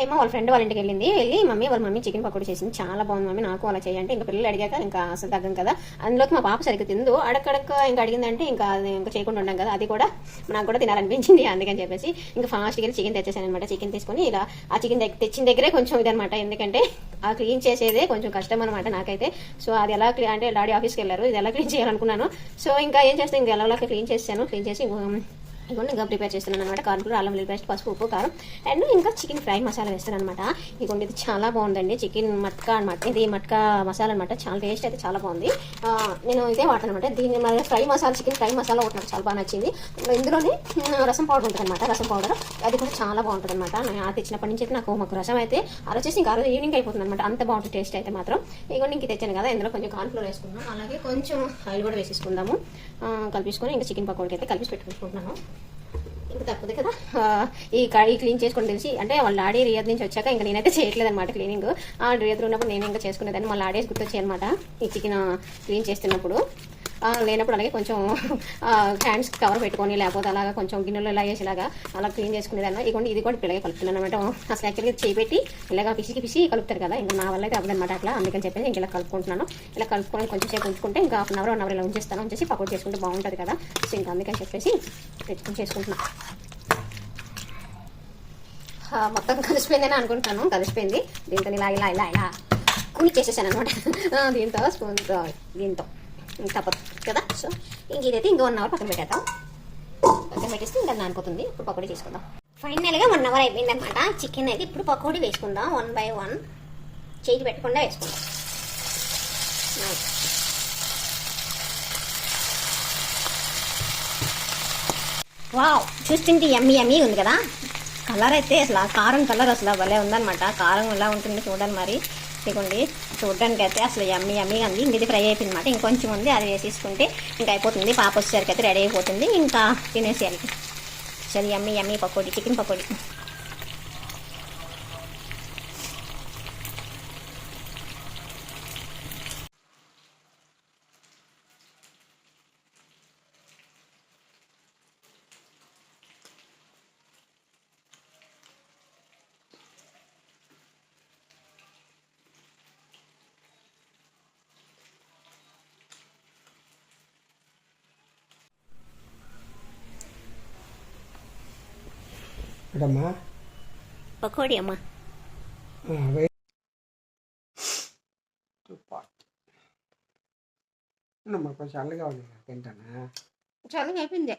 ఏమో వాళ్ళ ఫ్రెండ్ వాళ్ళ ఇంటికి వెళ్ళి వాళ్ళ మమ్మీ చికెన్ పకోడీ చేసింది. చాలా బాగుంది మమ్మీ, నాకు అలా చేయంటే ఇంకా పిల్లలు అడిగాక ఇంకా అసలు తగ్గం కదా. అందులోకి మా పాప సరిగ్గా తిందు, అడక్కడక్క ఇంకా అడిగిందంటే ఇంకా ఇంకా చేయకుండా ఉండం కదా, అది కూడా నాకు కూడా తినాలనిపించింది. అందుకని చెప్పేసి ఇంకా ఫాస్ట్గా చికెన్ తెచ్చేసాను అనమాట. చికెన్ తీసుకొని ఇలా ఆ చికెన్ తెచ్చిన దగ్గరే కొంచెం ఇదనమాట, ఎందుకంటే ఆ క్లీన్ చేసేదే కొంచెం కష్టం అనమాట నాకైతే. సో అది ఎలా అంటే డాడీ ఆఫీస్కి వెళ్ళారు, ఇది ఎలా క్లీన్ చేయాలనుకున్నాను. సో ఇంకా ఏం చేస్తాను, ఇంకా ఎలా క్లీన్ చేశాను. క్లీన్ చేసి ఇదిగోండి ఇంకా ప్రిపేర్ చేస్తున్నాను అనమాట. కార్న్ఫ్లోర్, అల్లం వెల్లుల్లి పేస్ట్, పసుపు, ఉప్పు, కారం అండ్ ఇంకా చికెన్ ఫ్రై మసాలా వేస్తాను అనమాట. ఇదిగోండి ఇది చాలా బాగుందండి, చికెన్ మట్కా అనమాట. ఇది మట్కా మసాలా అనమాట, చాలా టేస్ట్ అయితే చాలా బాగుంది. నేను ఇదే వాడతాను అనమాట. దీన్ని fry masala, chicken fry masala ఒకటి నాకు చాలా బాగా నచ్చింది. ఇందులోనే రసం పౌడర్ ఉంటుంది అనమాట, రసం పౌడర్ అది కూడా చాలా బాగుంటుంది అనమాట. నేను తెచ్చినప్పటి నుంచి అయితే మాకు రసం అయితే అరచేసి ఇంకా రోజు ఈవినింగ్ అయిపోతుంది అనమాట, అంత బాగుంటుంది టేస్ట్ అయితే మాత్రం. ఇదిగోండి ఇంక తెచ్చాను కదా, ఇందులో కొంచెం కార్న్ఫ్లోర్ వేసుకున్నాం, అలాగే కొంచెం ఆయిల్ కూడా వేసేసుకుందాము. కలిపించుకొని ఇంకా చికెన్ పకోడీకి అయితే కలిపి పెట్టుకుంటున్నాను. ఇంకా తప్పదు కదా, ఈ కడాయి క్లీన్ చేసుకొని తెలిసి అంటే వాళ్ళ డాడీ రియాద్ నుంచి వచ్చాక ఇంకా నేనైతే చేయట్లేదు అనమాట క్లీనింగ్. రియాద్ ఉన్నప్పుడు నేను ఇంకా చేసుకునేదాన్ని, వాళ్ళ డాడీస్ గుర్తొచ్చాయి అనమాట ఈ చికెన్ క్లీన్ చేస్తున్నప్పుడు. లేనప్పుడు అలాగే కొంచెం హ్యాండ్స్ కవర్ పెట్టుకొని లేకపోతే అలాగా కొంచెం గిన్నెలో ఇలా వేసేలాగా అలా క్లీన్ చేసుకునేదాన్ని. ఇది కూడా పిల్లగా కలుపుతున్నాను అనమాట. అసలు యాక్చువల్గా చేపెట్టి ఇలాగా పిసికి కలుపుతారు కదా, ఇంకా నా వల్ల అయితే అవ్వదనమాట అట్లా. అందుకని చెప్పేసి ఇంక ఇలా కలుపుకుంటున్నాను. ఇలా కలుపుకొని కొంచెం సేపు ఉంచుకుంటే ఇంకా హాఫ్ అన్ అవర్ ఇలా ఉంచేసి పకోడీ చేసుకుంటే బాగుంటుంది కదా. సో ఇంకా అందుకని చెప్పేసి తెచ్చుకొని చేసుకుంటున్నాను. మొత్తం కలిసిపోయిందని అనుకుంటున్నాను, కలిసిపోయింది. దీంతో ఇలా ఇలా ఇలా ఇలా కుని చేసేసాను అనమాట, దీంతో స్పూన్తో దీంతో తప్పదు కదా. సో ఇంక ఇదైతే ఇంకో 1 అవర్ పక్కన పెట్టేద్దాం. పక్కన పెట్టేస్తే ఇంకా నానిపోతుంది. ఇప్పుడు పకోడీ చేసుకుందాం. ఫైనల్గా 1 అవర్ అయిపోయింది అనమాట. చికెన్ అయితే ఇప్పుడు పకోడీ వేసుకుందాం. 1 by 1 చేతి పెట్టకుండా వేసుకుందాం. వావ్, చూస్తుంటే యమ్మీ ఉంది కదా. కలర్ అయితే అసలు కారం కలర్ అసలు భలే ఉందనమాట. కారం ఎలా ఉంటుంది చూడండి మరి. ఇదిగోండి చూడడానికి అయితే అసలు యమ్మీగా ఉంది. ఇంక ఇది ఫ్రై అయిపోయింది అనమాట. ఇంకొంచెం ఉంది, అది వేసేసుకుంటే ఇంకా అయిపోతుంది. పాప వచ్చేసరికి అయితే రెడీ అయిపోతుంది, ఇంకా తినేసేయాలి. సరే యమ్మీ పకోడీ, చికెన్ పకోడీ. అమ్మా పకోడీ అమ్మా. కొంచెం చల్లగా ఉంది, తింటానా? చల్లగా అయిపోయింది.